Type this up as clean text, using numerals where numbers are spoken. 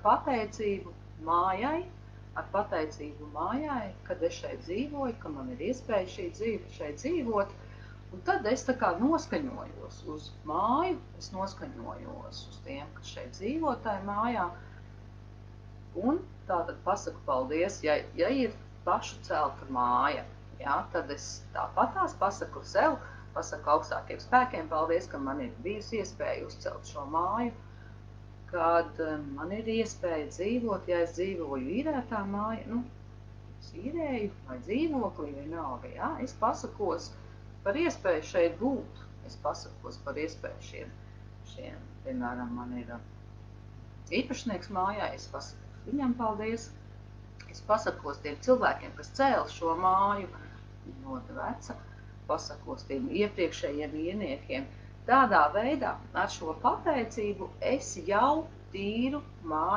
pateicību mājai, kad es šeit dzīvoju, ka man ir iespēja šeit dzīvot. Un tad es tā kā noskaņojos uz māju, es noskaņojos uz tiem, kas šeit dzīvo tajā mājā. Un tātad pasaku paldies, ja ir pašu celta māja, jā, tad es tāpatās pasaku sev, pasaku augstākiem spēkiem paldies, ka man ir bijusi iespēja uzcelt šo māju, kad man ir iespēja dzīvot, ja es dzīvoju īrētā māja, nu, es īrēju vai dzīvoklī vienalga, jā, es pasakos par iespēju šeit būt, es pasakos par iespēju šiem, piemēram, man ir īpašnieks mājā, es pasakos viņam paldies, es pasakos tiem cilvēkiem, kas cēla šo māju, ļoti veca, pasakos tiem iepriekšējiem ieniekiem. Tādā veidā ar šo pateicību es jau tīru māju